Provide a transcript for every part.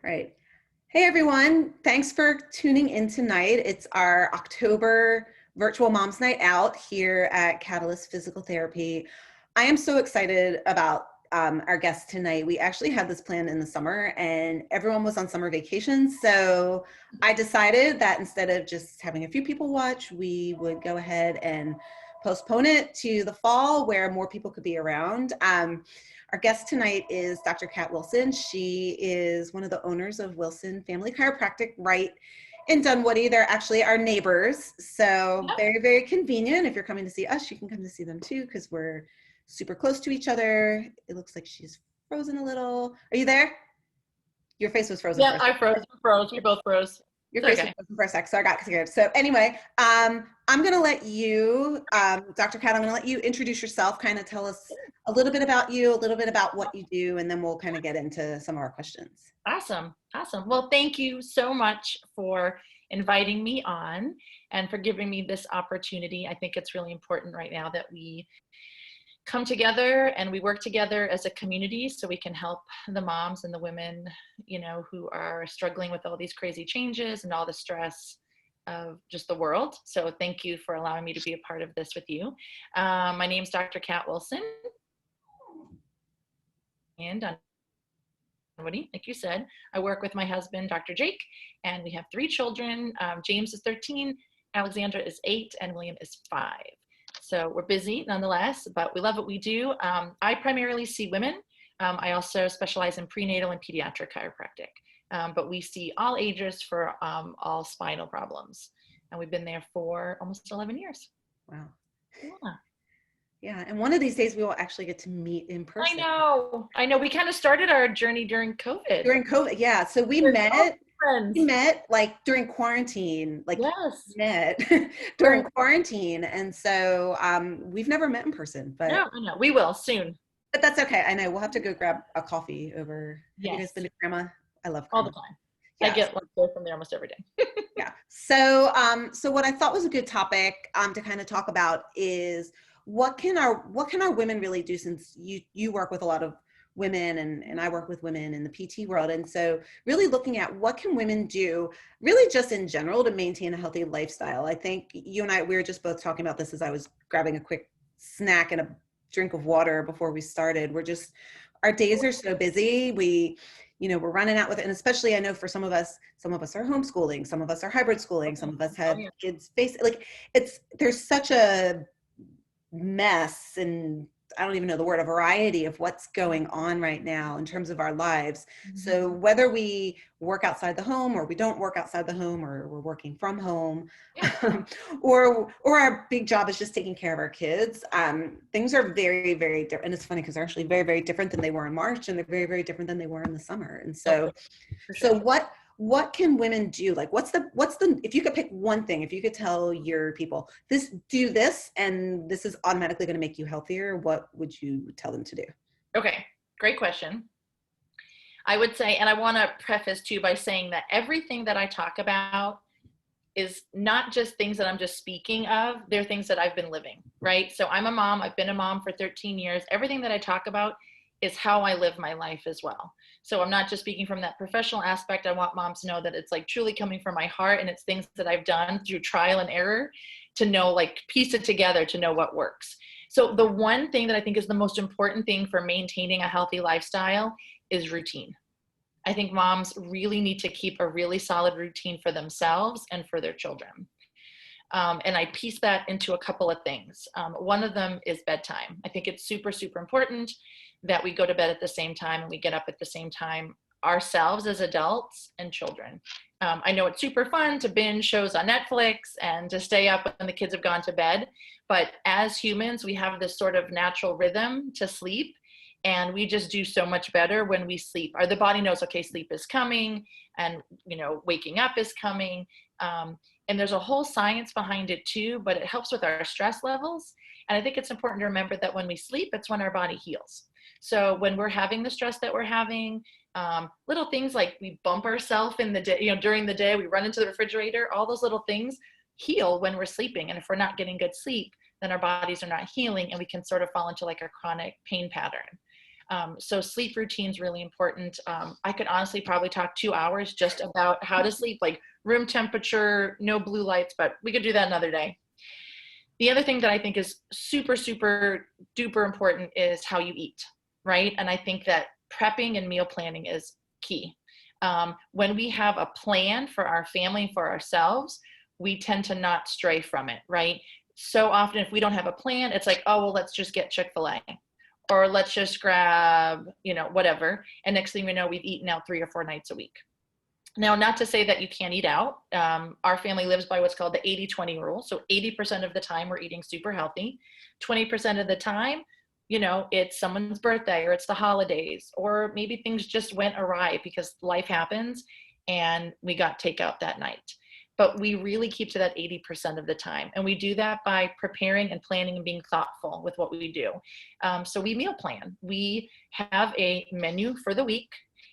Right. Hey everyone, thanks for tuning in tonight. It's our October virtual Moms Night Out here at Catalyst Physical Therapy. I am so excited about our guest tonight. We actually had this planned in the summer and everyone was on summer vacation. So I decided that instead of just having a few people watch, we would go ahead and postpone it to the fall where more people could be around. Our guest tonight is Dr. Kat Wilson. She is one of the owners of Wilson Family Chiropractic right in Dunwoody. They're actually our neighbors. So very, very convenient. If you're coming to see us, you can come to see them too because we're super close to each other. It looks like she's frozen a little. Are you there? Your face was frozen. Yeah, I froze. We froze. We both froze. Your face was frozen for a sec, so I got scared. So anyway, I'm going to let you, Dr. Kat, I'm going to let you introduce yourself, kind of tell us a little bit about you, a little bit about what you do, and then we'll kind of get into some of our questions. Awesome. Well, thank you so much for inviting me on and for giving me this opportunity. I think it's really important right now that we come together and we work together as a community so we can help the moms and the women, who are struggling with all these crazy changes and all the stress of just the world. So thank you for allowing me to be a part of this with you. My name's Dr. Kat Wilson. And like you said, I work with my husband, Dr. Jake, and we have 3 children. James is 13, Alexandra is 8, and William is 5. So we're busy nonetheless, but we love what we do. I primarily see women. I also specialize in prenatal and pediatric chiropractic, but we see all ages for all spinal problems. And we've been there for almost 11 years. Wow. Yeah. Yeah, and one of these days we will actually get to meet in person. I know. We kind of started our journey during COVID. During COVID, yeah. So we met like during quarantine, met during quarantine. And so we've never met in person, but no, we will soon. But that's okay. I know we'll have to go grab a coffee over. Have you guys been to Grandma? I love Grandma. All the time. Yeah. I get lunch from there almost every day. Yeah. So so what I thought was a good topic to kind of talk about is what can our women really do, since you work with a lot of women and I work with women in the PT world. And so really looking at what can women do really just in general to maintain a healthy lifestyle. I think you and we were just both talking about this as I was grabbing a quick snack and a drink of water before we started. Our days are so busy. We're running out with it. And especially I know for some of us are homeschooling, some of us are hybrid schooling, some of us have kids there's such a mess, and I don't even know the word, a variety of what's going on right now in terms of our lives. Mm-hmm. So whether we work outside the home or we don't work outside the home, or we're working from home, or our big job is just taking care of our kids, things are very, very different. And it's funny because they're actually very, very different than they were in March, and they're very, very different than they were in the summer. And so, so what can women do? Like, what's the, if you could pick one thing, if you could tell your people do this, and this is automatically going to make you healthier, what would you tell them to do? Okay. Great question. I would say, and I want to preface too by saying that everything that I talk about is not just things that I'm just speaking of. They're things that I've been living, right? So I'm a mom. I've been a mom for 13 years. Everything that I talk about is how I live my life as well. So I'm not just speaking from that professional aspect. I want moms to know that it's like truly coming from my heart, and it's things that I've done through trial and error to know, like, piece it together to know what works. So the one thing that I think is the most important thing for maintaining a healthy lifestyle is routine. I think moms really need to keep a really solid routine for themselves and for their children. And I piece that into a couple of things. One of them is bedtime. I think it's super, super important that we go to bed at the same time and we get up at the same time, ourselves as adults and children. I know it's super fun to binge shows on Netflix and to stay up when the kids have gone to bed, but as humans, we have this sort of natural rhythm to sleep, and we just do so much better when we sleep. The body knows, okay, sleep is coming, and waking up is coming. And there's a whole science behind it too, but it helps with our stress levels. And I think it's important to remember that when we sleep, it's when our body heals. So when we're having the stress that we're having, little things like we bump ourselves in the day, during the day, we run into the refrigerator, all those little things heal when we're sleeping. And if we're not getting good sleep, then our bodies are not healing, and we can sort of fall into like a chronic pain pattern. So sleep routine is really important. I could honestly probably talk 2 hours just about how to sleep, like room temperature, no blue lights, but we could do that another day. The other thing that I think is super, super duper important is how you eat, right? And I think that prepping and meal planning is key. When we have a plan for our family, for ourselves, we tend to not stray from it, right? So often, if we don't have a plan, it's like, oh, well, let's just get Chick-fil-A, or let's just grab, whatever. And next thing we know, we've eaten out 3 or 4 nights a week. Now, not to say that you can't eat out. Our family lives by what's called the 80-20 rule. So 80% of the time we're eating super healthy. 20% of the time, it's someone's birthday, or it's the holidays, or maybe things just went awry because life happens and we got takeout that night. But we really keep to that 80% of the time. And we do that by preparing and planning and being thoughtful with what we do. So we meal plan. We have a menu for the week,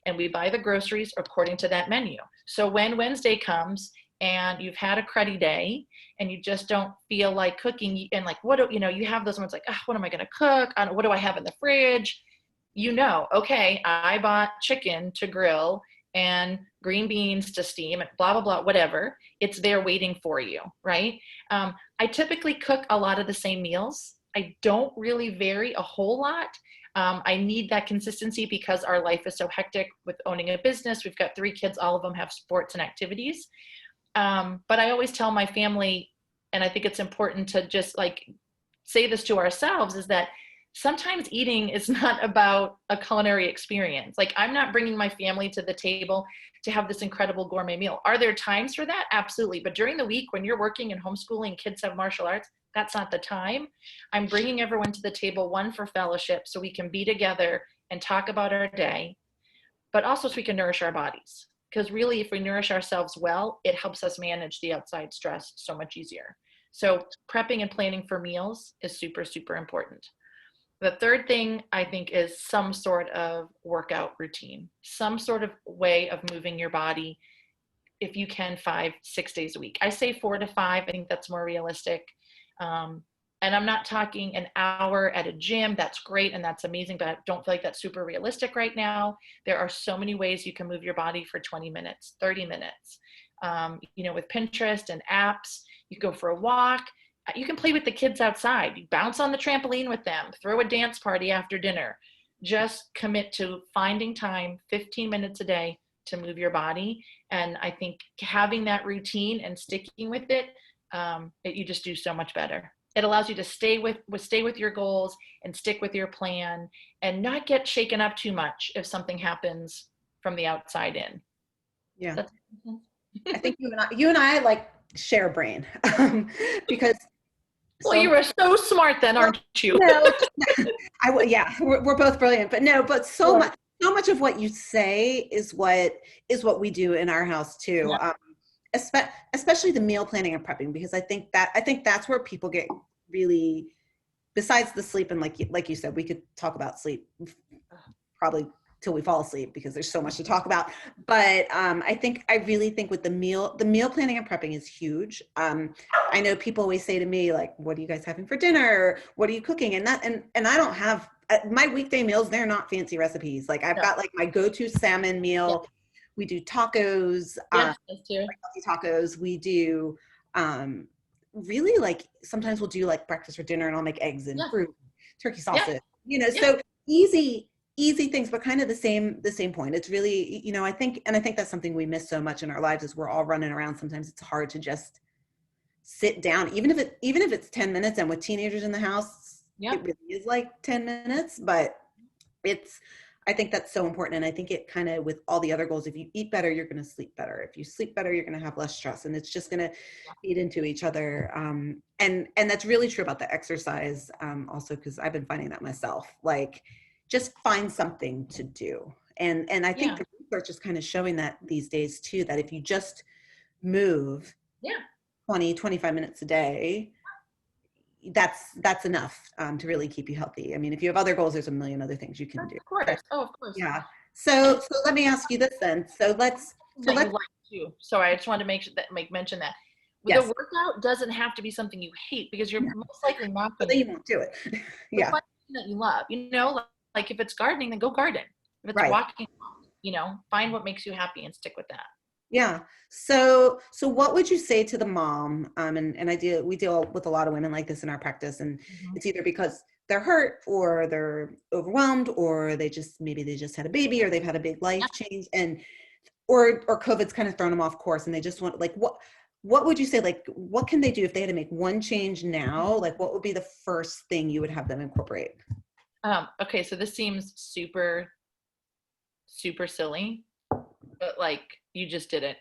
and we buy the groceries according to that menu. So when Wednesday comes and you've had a cruddy day and you just don't feel like cooking, and like, you have those moments like, oh, what am I going to cook? What do I have in the fridge? Okay, I bought chicken to grill and green beans to steam, blah, blah, blah, whatever. It's there waiting for you, right? I typically cook a lot of the same meals. I don't really vary a whole lot. I need that consistency because our life is so hectic with owning a business. We've got 3 kids, all of them have sports and activities. But I always tell my family, and I think it's important to just like say this to ourselves, is that sometimes eating is not about a culinary experience. Like, I'm not bringing my family to the table to have this incredible gourmet meal. Are there times for that? Absolutely. But during the week when you're working and homeschooling, kids have martial arts, that's not the time. I'm bringing everyone to the table, one, for fellowship, so we can be together and talk about our day, but also so we can nourish our bodies. Because really, if we nourish ourselves well, it helps us manage the outside stress so much easier. So prepping and planning for meals is super, super important. The third thing I think is some sort of workout routine, some sort of way of moving your body. If you can, 5-6 days a week. I say 4 to 5. I think that's more realistic. And I'm not talking an hour at a gym. That's great and that's amazing, but I don't feel like that's super realistic right now. There are so many ways you can move your body for 20 minutes, 30 minutes. With Pinterest and apps, you go for a walk. You can play with the kids outside. You bounce on the trampoline with them, throw a dance party after dinner. Just commit to finding time, 15 minutes a day, to move your body. And I think having that routine and sticking with it, you just do so much better. It allows you to stay with your goals and stick with your plan and not get shaken up too much if something happens from the outside in. Yeah. I think you and I like share a brain because. Well, you are so smart then, aren't you? No, we're both brilliant, but so much of what you say is what we do in our house too. Yeah. Especially the meal planning and prepping, because I think that's where people get really, besides the sleep, and like you said, we could talk about sleep probably till we fall asleep because there's so much to talk about. But I really think with the meal planning and prepping is huge. I know people always say to me, like, what are you guys having for dinner? What are you cooking? And I don't have my weekday meals. They're not fancy recipes. Like, I've got like my go-to salmon meal. Yeah. We do tacos, yes, tacos. We do really, like, sometimes we'll do like breakfast or dinner, and I'll make eggs and fruit, turkey sausage, so easy things, but kind of the same point. It's really, I think that's something we miss so much in our lives, is we're all running around. Sometimes it's hard to just sit down, even if it's 10 minutes, and with teenagers in the house, it really is like 10 minutes, but I think that's so important. And I think it kind of, with all the other goals, if you eat better, you're going to sleep better. If you sleep better, you're going to have less stress, and it's just going to feed into each other. And that's really true about the exercise, also, because I've been finding that myself, like, just find something to do. And I think the research is kind of showing that these days too, that if you just move 20-25 minutes a day, that's enough to really keep you healthy. I mean, if you have other goals, there's a million other things you can do. Of course. Of course. Yeah. So let me ask you this then. Sorry, I just wanted to mention that. Yes. The workout doesn't have to be something you hate, because you're most likely not going to. You won't do it. Yeah. That you love, Like if it's gardening, then go garden. If it's Right. walking, find what makes you happy and stick with that. Yeah. So what would you say to the mom? And we deal with a lot of women like this in our practice, and Mhm. it's either because they're hurt or they're overwhelmed or maybe they just had a baby or they've had a big Yeah. life change and or COVID's kind of thrown them off course and they just want like what would you say, like what can they do if they had to make one change now? Like what would be the first thing you would have them incorporate? Okay, so this seems super, super silly, but like you just did it.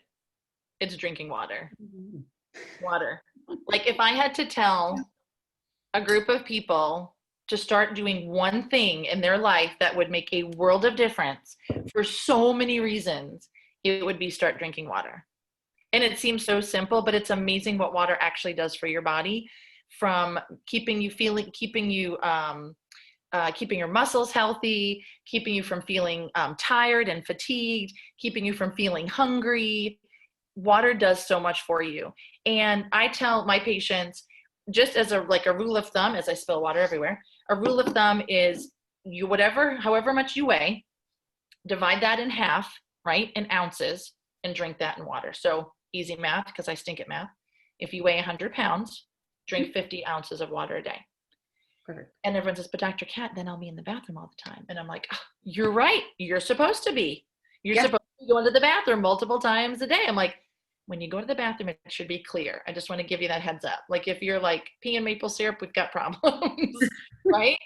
It's drinking water. Mhm. Water. Like if I had to tell a group of people to start doing one thing in their life that would make a world of difference for so many reasons, it would be start drinking water. And it seems so simple, but it's amazing what water actually does for your body, from keeping your muscles healthy, keeping you from feeling tired and fatigued, keeping you from feeling hungry. Water does so much for you. And I tell my patients, just as a rule of thumb, as I spill water everywhere, a rule of thumb is however much you weigh, divide that in half, right, in ounces, and drink that in water. So easy math, because I stink at math. If you weigh 100 pounds, drink 50 ounces of water a day. Perfect. And everyone says, but Dr. Kat, then I'll be in the bathroom all the time. And I'm like, oh, you're right. You're supposed to be. You're Yeah. supposed to go into the bathroom multiple times a day. I'm like, when you go to the bathroom, it should be clear. I just want to give you that heads up. Like if you're like peeing maple syrup, we've got problems, right?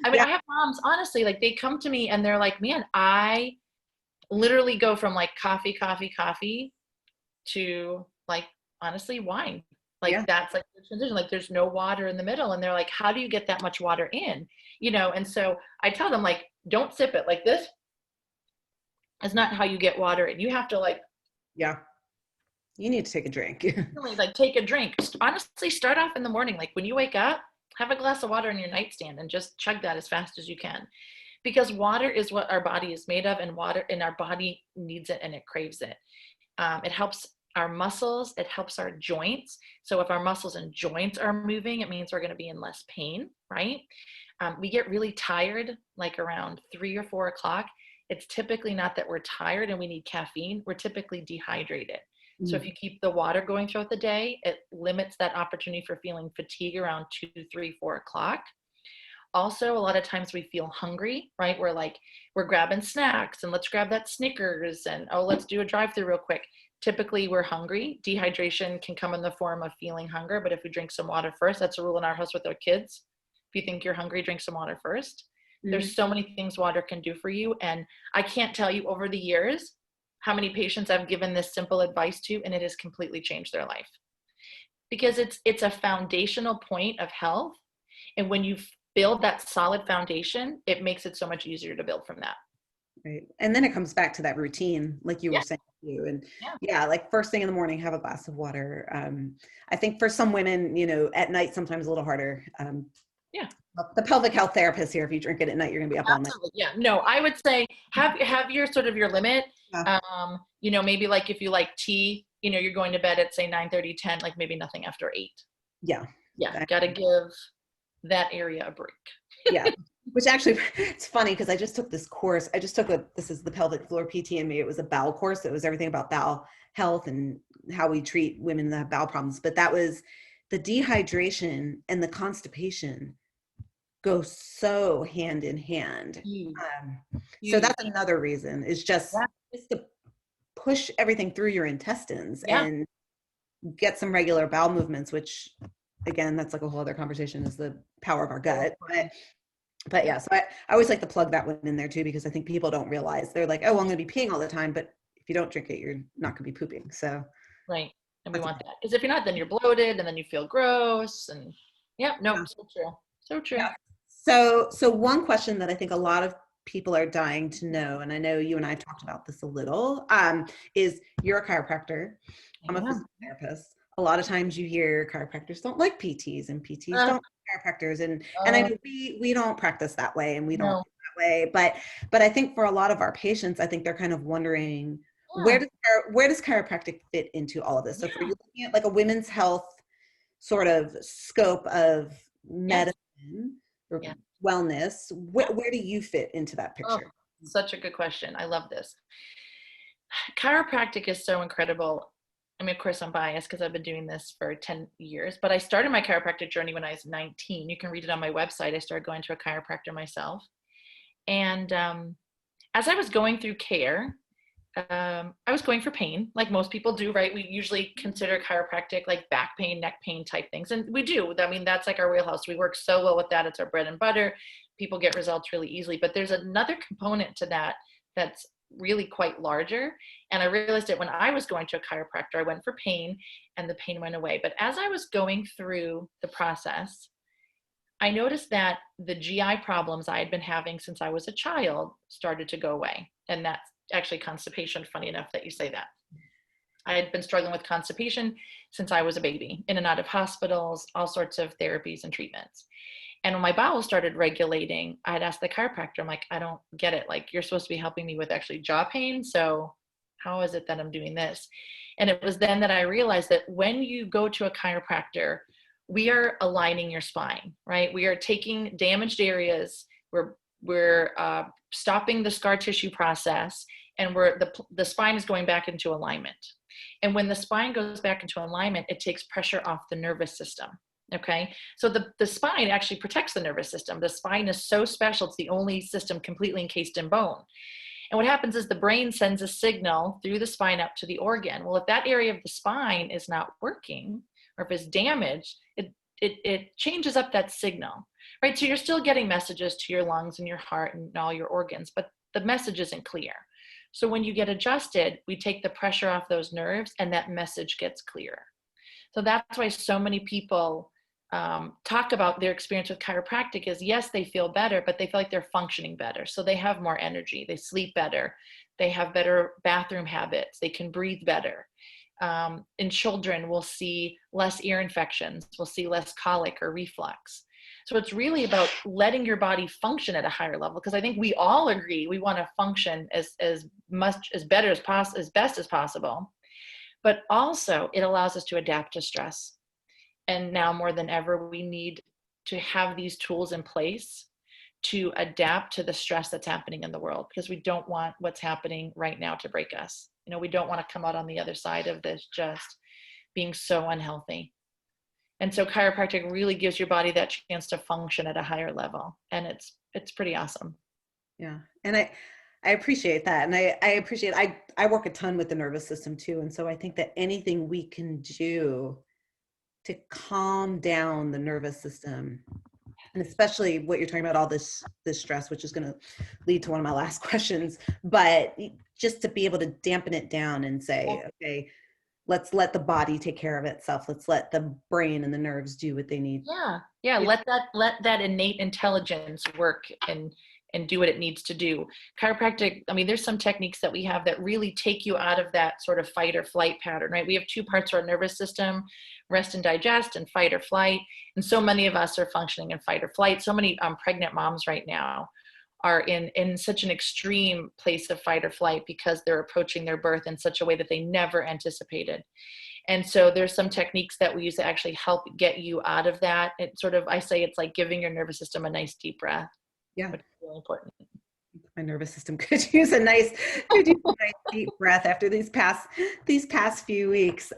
I mean, Yeah. I have moms, honestly, like they come to me and they're like, man, I literally go from like coffee, coffee, coffee to like honestly wine. Like Yeah. that's like the transition. Like there's no water in the middle. And they're like, how do you get that much water in? And so I tell them like, don't sip it like this is not how you get water in. You have to like Yeah. You need to take a drink. really like take a drink. Honestly, start off in the morning. Like when you wake up, have a glass of water in your nightstand and just chug that as fast as you can. Because water is what our body is made of, and our body needs it and it craves it. It helps our muscles, it helps our joints. So if our muscles and joints are moving, it means we're going to be in less pain, right? We get really tired like around 3 or 4 o'clock. It's typically not that we're tired and we need caffeine. We're typically dehydrated. So if you keep the water going throughout the day, it limits that opportunity for feeling fatigue around 2, 3, 4 o'clock. Also, a lot of times we feel hungry, right? We're grabbing snacks and let's grab that Snickers and oh, let's do a drive-through real quick. Typically we're hungry. Dehydration can come in the form of feeling hunger, but if we drink some water first, that's a rule in our house with our kids. If you think you're hungry, drink some water first. There's so many things water can do for you. And I can't tell you over the years how many patients I've given this simple advice to, and it has completely changed their life. Because it's a foundational point of health. And when you build that solid foundation, it makes it so much easier to build from that. Right. And then it comes back to that routine, like you were Yeah. saying too. And Yeah. yeah, like first thing in the morning, have a glass of water. I think for some women, at night, sometimes a little harder. Yeah. The pelvic health therapist here, if you drink it at night, you're gonna be up all night. Absolutely. Yeah. No, I would say have your limit. Yeah. Maybe like if you like tea, you're going to bed at say 9:30, 10, like maybe nothing after 8. Yeah. Yeah. Got to give that area a break. Yeah. Which actually, it's funny because I just took this course. This is the pelvic floor PT in me. It was a bowel course. It was everything about bowel health and how we treat women that have bowel problems. But that was the dehydration and the constipation go so hand in hand. Huge. So Huge. that's another reason is Yeah. just to push everything through your intestines Yeah. and get some regular bowel movements, which again, that's like a whole other conversation, is the power of our gut. But yeah, so I always like to plug that one in there too, because I think people don't realize, they're like, oh, well, I'm going to be peeing all the time. But if you don't drink it, you're not going to be pooping. So Right. And we want that. Because if you're not, then you're bloated and then you feel gross. And yeah, no, yeah. so true. So true. Yeah. So one question that I think a lot of people are dying to know, and I know you and I talked about this a little, is you're a chiropractor. I'm a physical therapist. A lot of times you hear chiropractors don't like PTs and PTs don't like chiropractors. And I know we don't practice that way and we don't No. do that way. But I think for a lot of our patients, I think they're kind of wondering, Yeah. where does chiropractic fit into all of this? So for you looking at like a women's health sort of scope of Yeah. medicine, or Yeah. wellness. Yeah. Where do you fit into that Oh, picture? such a good question. I love this. Chiropractic is so incredible. I mean, of course, I'm biased because I've been doing this for 10 years, but I started my chiropractic journey when I was 19. You can read it on my website. I started going to a chiropractor myself. And as I was going through care, I was going for pain, like most people do, right? We usually consider chiropractic like back pain, neck pain type things. And we do. I mean, that's like our wheelhouse. We work so well with that. It's our bread and butter. People get results really easily. But there's another component to that that's really quite larger. And I realized it when I was going to a chiropractor. I went for pain and the pain went away. But as I was going through the process, I noticed that the GI problems I had been having since I was a child started to go away. And that's actually constipation, funny enough that you say that. I had been struggling with constipation since I was a baby, in and out of hospitals, all sorts of therapies and treatments. And when my bowels started regulating, I had asked the chiropractor, I'm like, I don't get it. Like, you're supposed to be helping me with actually jaw pain. So how is it that I'm doing this? And it was then that I realized that when you go to a chiropractor, we are aligning your spine, right? We are taking damaged areas. We're stopping the scar tissue process, and the spine is going back into alignment. And when the spine goes back into alignment, it takes pressure off the nervous system. Okay, so the spine actually protects the nervous system. The spine is so special; it's the only system completely encased in bone. And what happens is the brain sends a signal through the spine up to the organ. Well, if that area of the spine is not working, or if it's damaged, it changes up that signal, right? So you're still getting messages to your lungs and your heart and all your organs, but the message isn't clear. So when you get adjusted, we take the pressure off those nerves and that message gets clearer. So that's why so many people talk about their experience with chiropractic is, yes, they feel better, but they feel like they're functioning better. So they have more energy, they sleep better, they have better bathroom habits, they can breathe better. In children, we'll see less ear infections, we'll see less colic or reflux. So it's really about letting your body function at a higher level, because I think we all agree we want to function as much as better as best as possible. But also it allows us to adapt to stress. And now more than ever, we need to have these tools in place to adapt to the stress that's happening in the world, because we don't want what's happening right now to break us. You know, we don't want to come out on the other side of this just being so unhealthy. And so chiropractic really gives your body that chance to function at a higher level. And it's pretty awesome. Yeah. And I appreciate that. And I appreciate, I work a ton with the nervous system too. And so I think that anything we can do to calm down the nervous system, and especially what you're talking about, all this stress, which is going to lead to one of my last questions, but just to be able to dampen it down and say, okay, let's let the body take care of itself. Let's let the brain and the nerves do what they need. Yeah. Let that innate intelligence work and do what it needs to do. Chiropractic, I mean, there's some techniques that we have that really take you out of that sort of fight or flight pattern, right? We have two parts of our nervous system: rest and digest, and fight or flight. And so many of us are functioning in fight or flight. So many pregnant moms right now are in such an extreme place of fight or flight because they're approaching their birth in such a way that they never anticipated. And so there's some techniques that we use to actually help get you out of that. It sort of, I say it's like giving your nervous system a nice deep breath, Yeah. which is really important. My nervous system could use a nice deep breath after these past few weeks.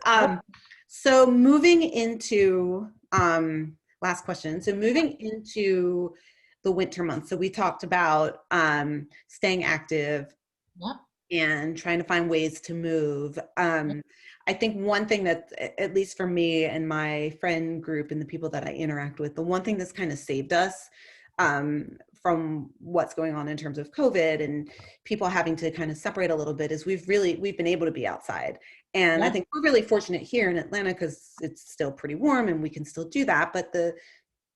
So moving into last question. So moving into the winter months. So we talked about staying active Yeah. and trying to find ways to move. I think one thing that, at least for me and my friend group and the people that I interact with, the one thing that's kind of saved us from what's going on in terms of COVID and people having to kind of separate a little bit is we've been able to be outside. And I think we're really fortunate here in Atlanta because it's still pretty warm and we can still do that, but the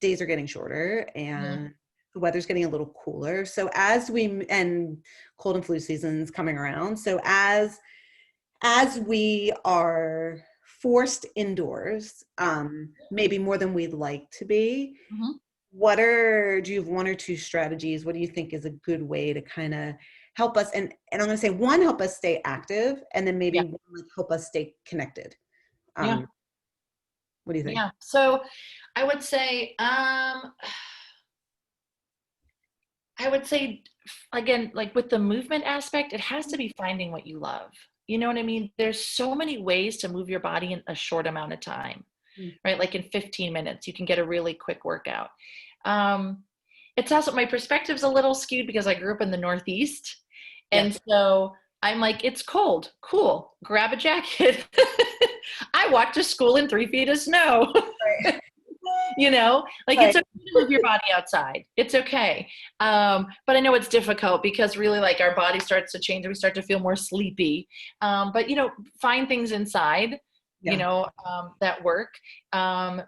days are getting shorter and the weather's getting a little cooler. So and cold and flu season's coming around. So as we are forced indoors, maybe more than we'd like to be, Mm-hmm. do you have one or two strategies? What do you think is a good way to kind of help us? And I'm going to say one, help us stay active, and then maybe Yeah. one, help us stay connected. Yeah. What do you think? Yeah. So I would say, I would say, again, like with the movement aspect, it has to be finding what you love. You know what I mean? There's so many ways to move your body in a short amount of time, Mm. right? Like in 15 minutes, you can get a really quick workout. Um, it's also, my perspective's a little skewed because I grew up in the Northeast. Yeah. And so I'm like, it's cold, cool, grab a jacket. I walked to school in 3 feet of snow. Right. You know, like Right. it's okay to move your body outside. It's okay. But I know it's difficult because really like our body starts to change and we start to feel more sleepy. But, you know, find things inside, you Yeah. know, that work.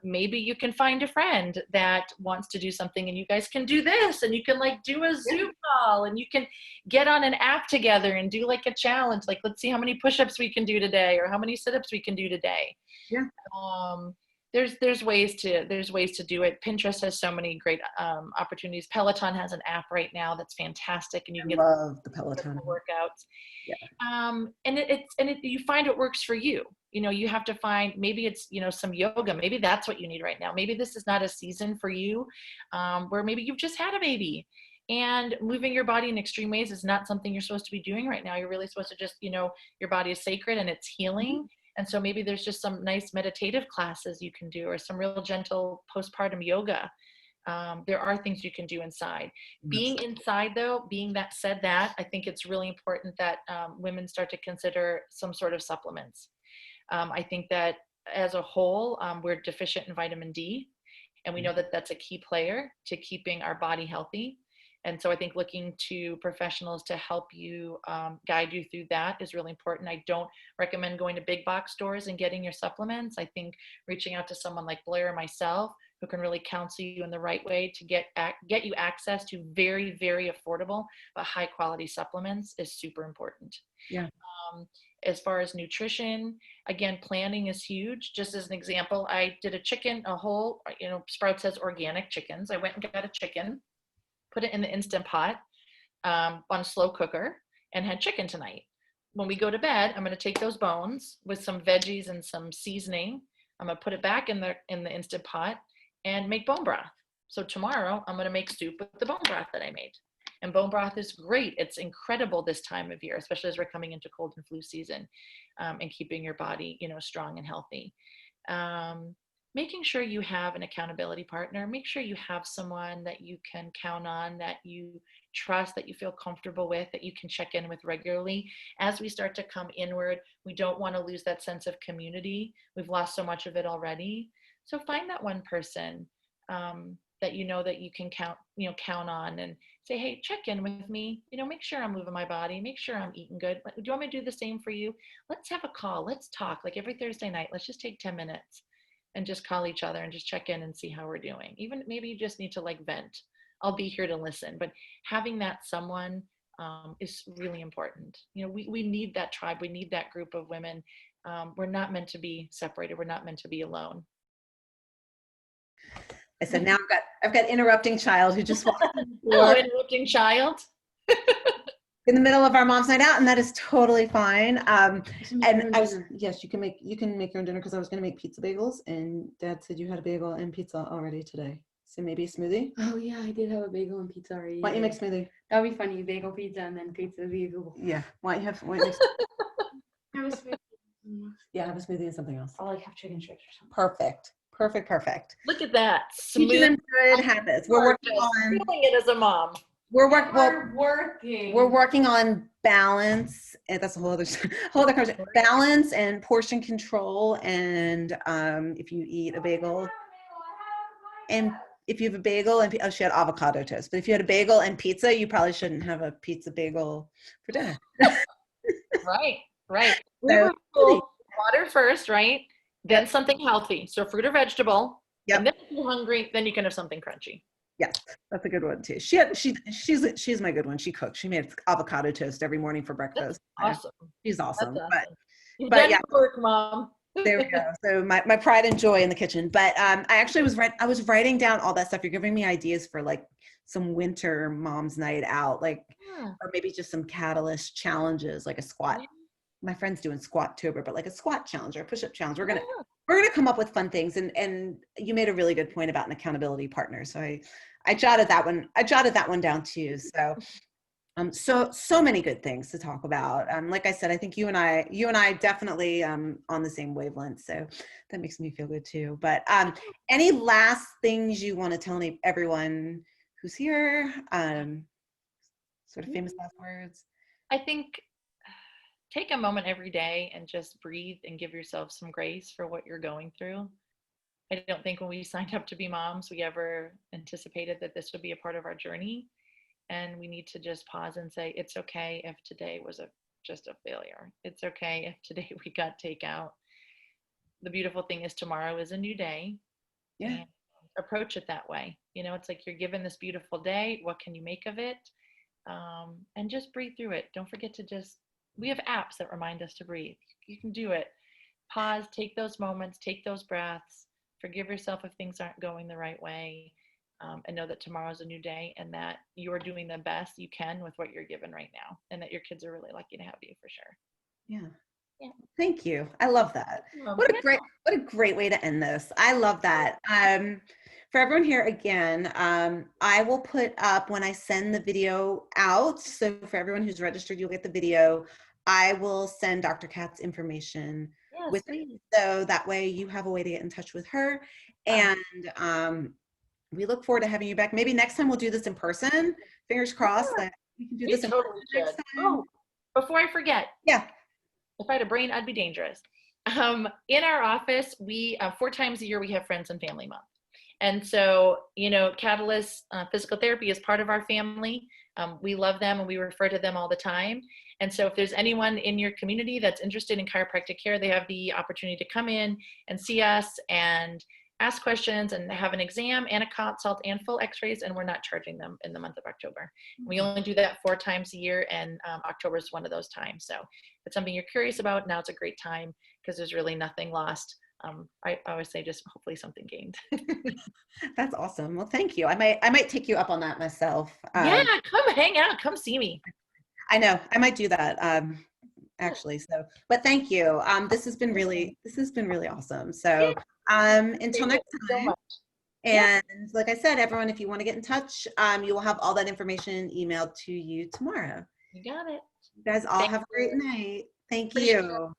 Maybe you can find a friend that wants to do something and you guys can do this and you can like do a Yeah. Zoom call and you can get on an app together and do like a challenge. Like, let's see how many push-ups we can do today or how many sit-ups we can do today. Yeah. There's ways to do it. Pinterest has so many great opportunities. Peloton has an app right now that's fantastic, and you can I get love the the Peloton. workouts. Yeah. And you find what works for you. You know, you have to find, maybe it's, you know, some yoga. Maybe that's what you need right now. Maybe this is not a season for you, where maybe you've just had a baby. And moving your body in extreme ways is not something you're supposed to be doing right now. You're really supposed to just, you know, your body is sacred and it's healing. And so maybe there's just some nice meditative classes you can do or some real gentle postpartum yoga. There are things you can do inside. Being inside though, being that said that, I think it's really important that women start to consider some sort of supplements. I think that as a whole, we're deficient in vitamin D, and we know that that's a key player to keeping our body healthy. And so I think looking to professionals to help you, guide you through that is really important. I don't recommend going to big box stores and getting your supplements. I think reaching out to someone like Blair or myself who can really counsel you in the right way to get you access to very, very affordable but high quality supplements is super important. Yeah. As far as nutrition, again, planning is huge. Just as an example, I did a whole, you know, Sprout says organic chickens. I went and got a chicken, put it in the Instant Pot, on a slow cooker, and had chicken tonight. When we go to bed, I'm going to take those bones with some veggies and some seasoning. I'm going to put it back in the Instant Pot and make bone broth. So tomorrow I'm going to make soup with the bone broth that I made. And bone broth is great. It's incredible this time of year, especially as we're coming into cold and flu season, and keeping your body, you know, strong and healthy. Making sure you have an accountability partner. Make sure you have someone that you can count on, that you trust, that you feel comfortable with, that you can check in with regularly. As we start to come inward, we don't want to lose that sense of community. We've lost so much of it already. So find that one person, that you know that you can count on, and say, hey, check in with me. You know, make sure I'm moving my body. Make sure I'm eating good. Do you want me to do the same for you? Let's have a call. Let's talk. Like every Thursday night, let's just take 10 minutes and just call each other and just check in and see how we're doing. Even maybe you just need to like vent. I'll be here to listen. But having that someone, is really important. You know, we need that tribe. We need that group of women. We're not meant to be separated. We're not meant to be alone. I said, now I've got interrupting child who just walked in the Hello, door interrupting child. in the middle of our mom's night out, and that is totally fine. And I was, yes, you can make your own dinner, because I was going to make pizza bagels, and Dad said you had a bagel and pizza already today. So maybe a smoothie. Oh yeah, I did have a bagel and pizza already. Why don't you make smoothie? That would be funny. Bagel pizza and then pizza bagel. Yeah. Why don't you make Have a smoothie. Yeah, have a smoothie and something else. I'll like have chicken strips or something. Perfect. Look at that. Teaching them good habits. We're working on feeling it as a mom. We're working. working on balance, and that's a whole other conversation. Balance and portion control, and if you eat a bagel, and if you have a bagel and she had avocado toast, but if you had a bagel and pizza, you probably shouldn't have a pizza bagel for dinner. Right. So, Water first, right? Then something healthy. So fruit or vegetable. Yep. And then if you're hungry, then you can have something crunchy. Yeah, that's a good one too. She's my good one. She cooks. She made avocado toast every morning for breakfast. That's awesome. She's awesome. That's awesome. But yeah, work, Mom. there we go. So my pride and joy in the kitchen. But I actually was writing down all that stuff. You're giving me ideas for like some winter mom's night out, like, or maybe just some catalyst challenges, like a squat my friend's doing Squat-tober, but like a squat challenge or a push-up challenge. We're gonna Yeah. we're gonna come up with fun things. And you made a really good point about an accountability partner. So I jotted that one. I jotted that one down too. So so many good things to talk about. Like I said, I think you and I definitely on the same wavelength. So that makes me feel good too. But any last things you want to tell everyone who's here? Sort of famous last words. I think take a moment every day and just breathe and give yourself some grace for what you're going through. I don't think when we signed up to be moms, we ever anticipated that this would be a part of our journey. And we need to just pause and say, it's okay if today was just a failure. It's okay if today we got takeout. The beautiful thing is tomorrow is a new day. Yeah. And approach it that way. You know, it's like you're given this beautiful day. What can you make of it? And just breathe through it. Don't forget to we have apps that remind us to breathe. You can do it. Pause, take those moments, take those breaths, forgive yourself if things aren't going the right way, and know that tomorrow's a new day and that you're doing the best you can with what you're given right now, and that your kids are really lucky to have you for sure. Yeah. Yeah. Thank you. I love that. What a great way to end this. I love that. For everyone here again, I will put up when I send the video out. So for everyone who's registered, you'll get the video. I will send Dr. Kat's information with it, so that way you have a way to get in touch with her. And we look forward to having you back. Maybe next time we'll do this in person. Fingers crossed that we can do this in person next time. Oh, before I forget. Yeah. If I had a brain, I'd be dangerous. In our office, we 4 times a year we have Friends and Family Month, and so Catalyst Physical Therapy is part of our family. We love them and we refer to them all the time. And so if there's anyone in your community that's interested in chiropractic care, they have the opportunity to come in and see us and ask questions and have an exam and a consult and full x-rays, and we're not charging them in the month of October. We only do that 4 times a year, and October is one of those times. So if it's something you're curious about, now's a great time because there's really nothing lost. I always say just hopefully something gained. That's awesome. Well, thank you. I might take you up on that myself. Yeah, come hang out, come see me. I know I might do that actually. So, but thank you. This has been really awesome. So until next time. And like I said, everyone, if you want to get in touch, you will have all that information emailed to you tomorrow. You got it. You guys all have a great night. Thank you.